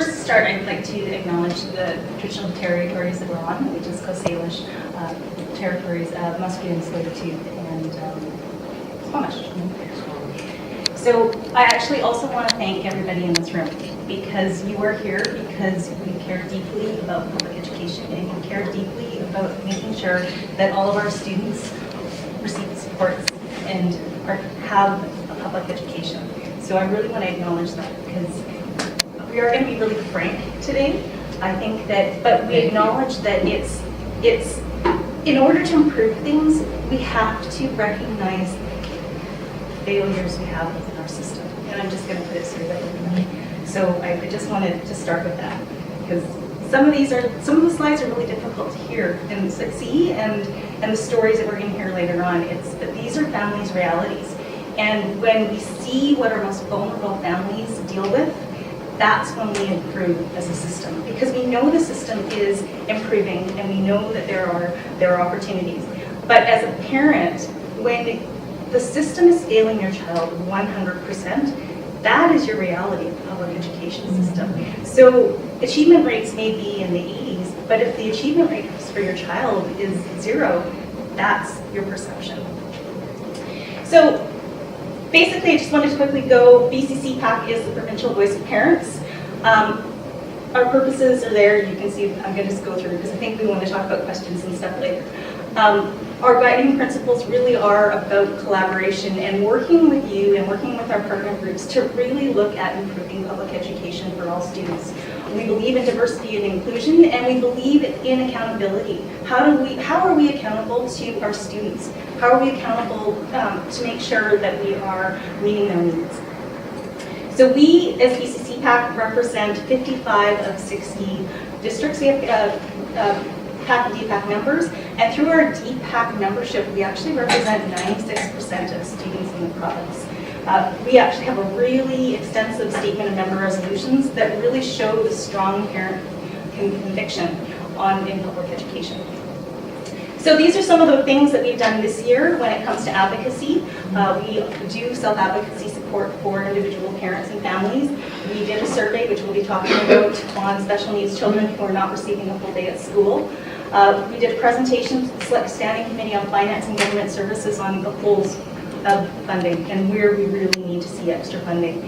first to start, I'd like to acknowledge the traditional territories that we're on, which is Coast Salish, territories of Musqueam, Tsleil-Waututh, and Squamish. So I actually also want to thank everybody in this room, because you are here because you care deeply about public education, and you care deeply about making sure that all of our students receive supports and have a public education. So I really want to acknowledge that, because we are going to be really frank today. I think that, but we acknowledge that it's in order to improve things, we have to recognize failures we have within our system. And I'm just going to put it straight up with that. So I just wanted to start with that, because some of the slides are really difficult to hear and see, and the stories that we're going to hear later on. But these are families' realities, and when we see what our most vulnerable families deal with, that's when we improve as a system, because we know the system is improving and we know that there are opportunities. But as a parent, when the system is failing your child 100%, that is your reality of the public education system. So achievement rates may be in the 80s, but if the achievement rate for your child is 0, that's your perception. So basically, I just wanted to quickly go, BCCPAC is the Provincial Voice of Parents. Our purposes are there. You can see, I'm going to just go through, because I think we want to talk about questions and stuff later. Our guiding principles really are about collaboration and working with you and working with our partner groups to really look at improving public education for all students. We believe in diversity and inclusion, and we believe in accountability. How are we accountable to our students? How are we accountable to make sure that we are meeting their needs? So we, as BCCPAC, represent 55 of 60 districts. We have PAC and DPAC members, and through our DPAC membership, we actually represent 96% of students in the province. We actually have a really extensive statement of member resolutions that really show the strong parent conviction in public education. So these are some of the things that we've done this year when it comes to advocacy. We do self-advocacy support for individual parents and families. We did a survey, which we'll be talking about, on special needs children who are not receiving a full day at school. We did a presentation to the Select Standing Committee on Finance and Government Services on the holes of funding and where we really need to see extra funding.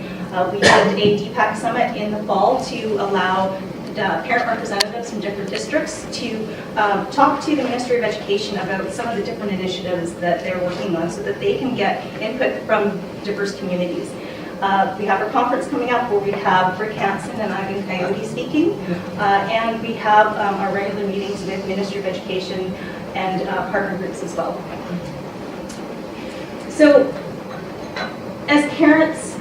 We did a DPAC summit in the fall to allow parent representatives from different districts to talk to the Ministry of Education about some of the different initiatives that they're working on so that they can get input from diverse communities. We have our conference coming up where we have Rick Hansen and Ivan Coyote speaking, and we have our regular meetings with Ministry of Education and partner groups as well. So as parents,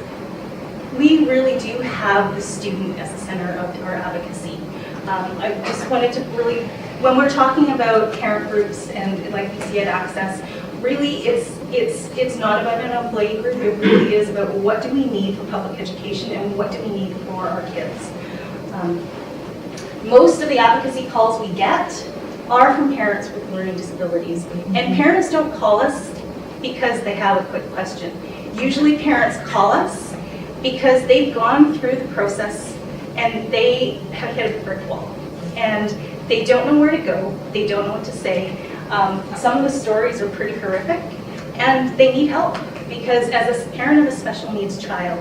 we really do have the student as the center of our advocacy. I just wanted to really, when we're talking about parent groups and like BC Ed Access, really it's not about an employee group, it really is about what do we need for public education and what do we need for our kids. Most of the advocacy calls we get are from parents with learning disabilities, and parents don't call us because they have a quick question. Usually parents call us because they've gone through the process and they have hit a brick wall and they don't know where to go, they don't know what to say. Some of the stories are pretty horrific and they need help, because as a parent of a special needs child,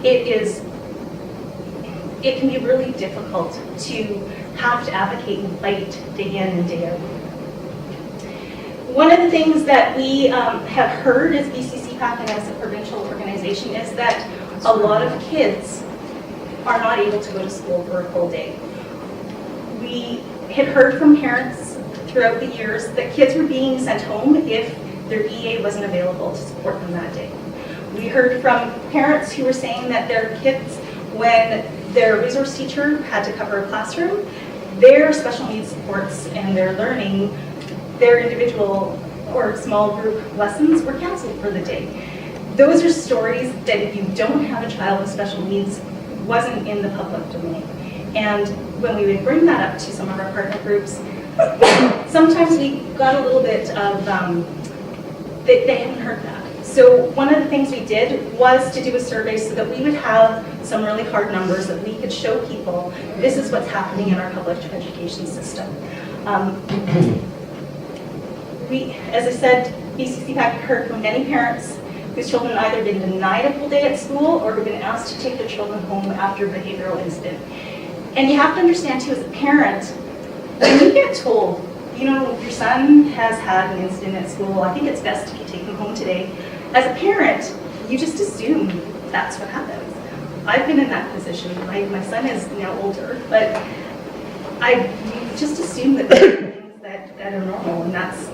it can be really difficult to have to advocate and fight day in and day out. One of the things that we have heard as BCCPAC and as a provincial organization is that a lot of kids are not able to go to school for a full day. We had heard from parents throughout the years that kids were being sent home if their EA wasn't available to support them that day. We heard from parents who were saying that their kids, when their resource teacher had to cover a classroom, their special needs supports and their learning, their individual or small group lessons were canceled for the day. Those are stories that if you don't have a child with special needs, wasn't in the public domain. And when we would bring that up to some of our partner groups, sometimes we got a little bit of, they hadn't heard that. So one of the things we did was to do a survey so that we would have some really hard numbers that we could show people this is what's happening in our public education system. As I said, BCCPAC heard from many parents whose children have either been denied a full day at school or have been asked to take their children home after a behavioral incident. And you have to understand too, as a parent, when you get told, you know, your son has had an incident at school, I think it's best if you take him home today. As a parent, you just assume that's what happens. I've been in that position. My son is now older, but I just assume that there are things that are normal, and that's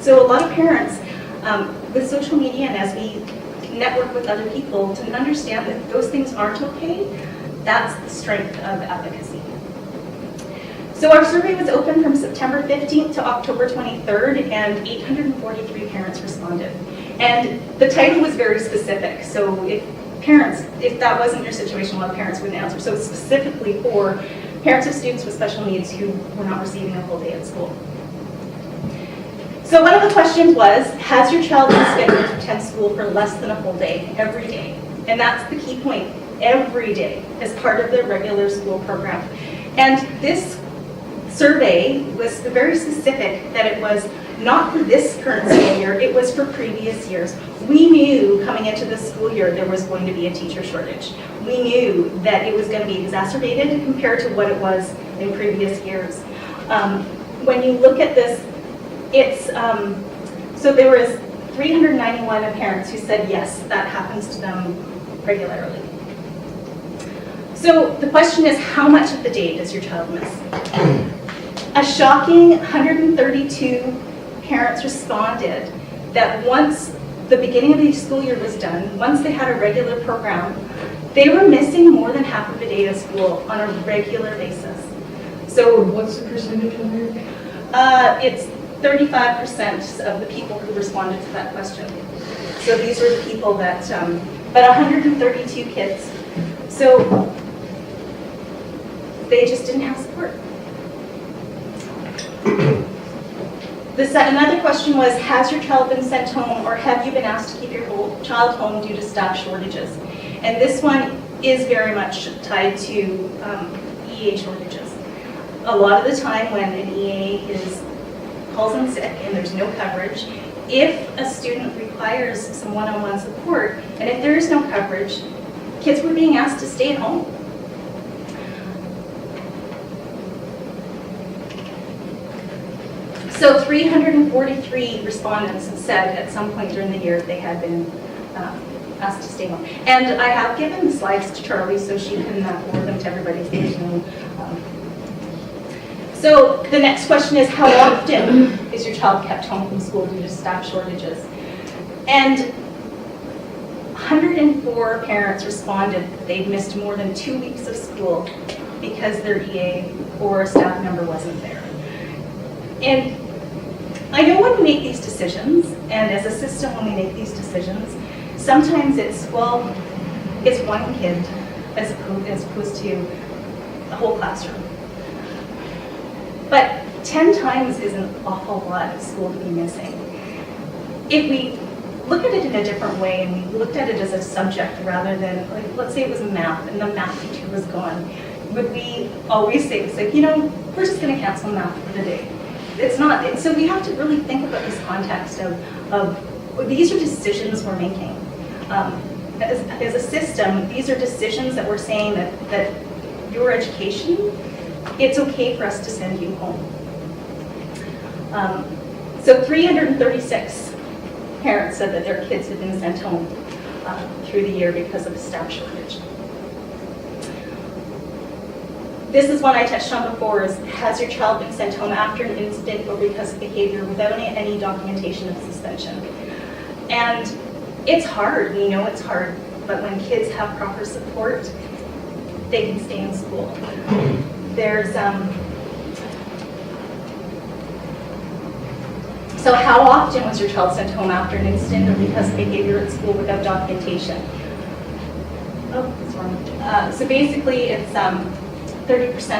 so a lot of parents, with social media and as we network with other people to understand that those things aren't okay, that's the strength of advocacy. So our survey was open from September 15th to October 23rd, and 843 parents responded. And the title was very specific, so if that wasn't your situation, a lot of parents wouldn't answer. So it's specifically for parents of students with special needs who were not receiving a full day at school. So one of the questions was, has your child been scheduled to attend school for less than a full day every day? And that's the key point, every day, as part of their regular school program. And this survey was very specific that it was not for this current school year, it was for previous years. We knew coming into this school year there was going to be a teacher shortage. We knew that it was going to be exacerbated compared to what it was in previous years. When you look at this, it's, so there was 391 parents who said yes, that happens to them regularly. So the question is, how much of the day does your child miss? A shocking 132 parents responded that once the beginning of the school year was done, once they had a regular program, they were missing more than half of a day of school on a regular basis. So what's the percentage on there? It's 35% of the people who responded to that question. So these were the people that, but 132 kids. So they just didn't have support. Another question was, has your child been sent home or have you been asked to keep your child home due to staff shortages? And this one is very much tied to EA shortages. A lot of the time when an EA calls in sick and there's no coverage, if a student requires some one-on-one support, and if there is no coverage, kids were being asked to stay at home. So 343 respondents said at some point during the year they had been asked to stay home. And I have given the slides to Charlie so she can forward them to everybody so there's no. So the next question is, how often is your child kept home from school due to staff shortages? And 104 parents responded that they've missed more than 2 weeks of school because their EA or a staff member wasn't there. And I know when we make these decisions, and as a system when we make these decisions, sometimes it's, well, it's one kid as opposed to a whole classroom. But 10 times is an awful lot of school to be missing. If we look at it in a different way and we looked at it as a subject rather than, like, let's say it was math and the math teacher was gone, would we always say, it's like, you know, we're just going to cancel math for the day? It's not. So we have to really think about this context of these are decisions we're making. As a system, these are decisions that we're saying that your education, it's okay for us to send you home. So 336 parents said that their kids had been sent home through the year because of the staff shortage. This is one I touched on before, is has your child been sent home after an incident or because of behavior without any documentation of suspension? And it's hard, we know it's hard, but when kids have proper support, they can stay in school. There's, so how often was your child sent home after an incident or because of behavior at school without documentation? Oh, that's wrong. So basically it's 30%,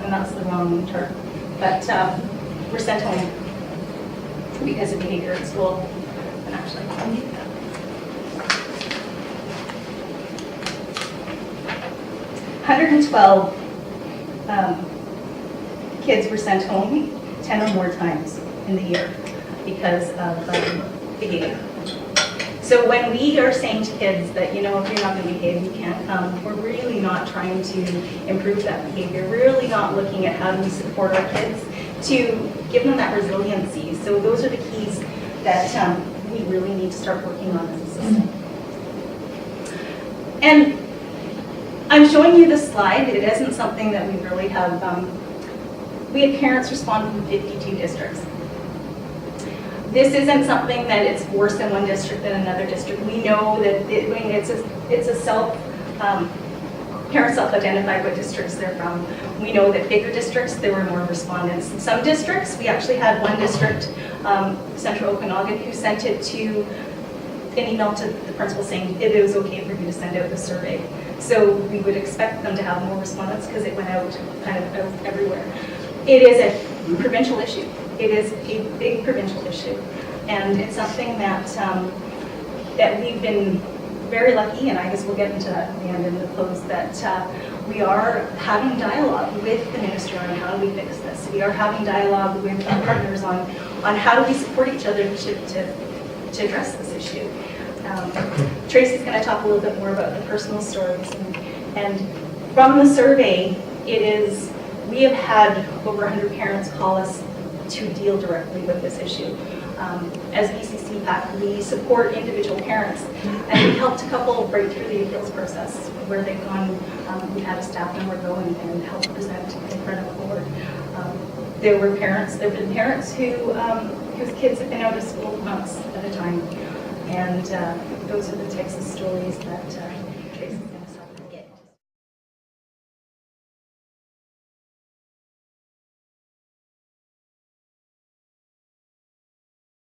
and that's the wrong term, but we're sent home because of behavior at school. And actually, 112 kids were sent home 10 or more times in the year because of behavior. So when we are saying to kids that, you know, if you're not going to behave, you can't come, we're really not trying to improve that behavior. We're really not looking at how do we support our kids to give them that resiliency. So those are the keys that we really need to start working on as a system. And I'm showing you this slide. It isn't something that we really have. We had parents respond from 52 districts. This isn't something that it's worse in one district than another district. We know that it's a parents self-identify what districts they're from. We know that bigger districts, there were more respondents. In some districts, we actually had one district, Central Okanagan, who sent it to an email to the principal saying it was okay for you to send out the survey. So we would expect them to have more respondents because it went out kind of out everywhere. It is a provincial issue. It is a big provincial issue. And it's something that, that we've been very lucky, and I guess we'll get into that at the end in the close, that we are having dialogue with the minister on how do we fix this. We are having dialogue with our partners on how do we support each other to address this issue. Tracy's going to talk a little bit more about the personal stories. And from the survey, we have had over 100 parents call us to deal directly with this issue. As BCC PAC, we support individual parents, and we helped a couple break through the appeals process where they've gone, we had a staff member go and help present in front of the board. There have been parents whose kids have been out of school months at a time, and those are the types of stories that Tracy's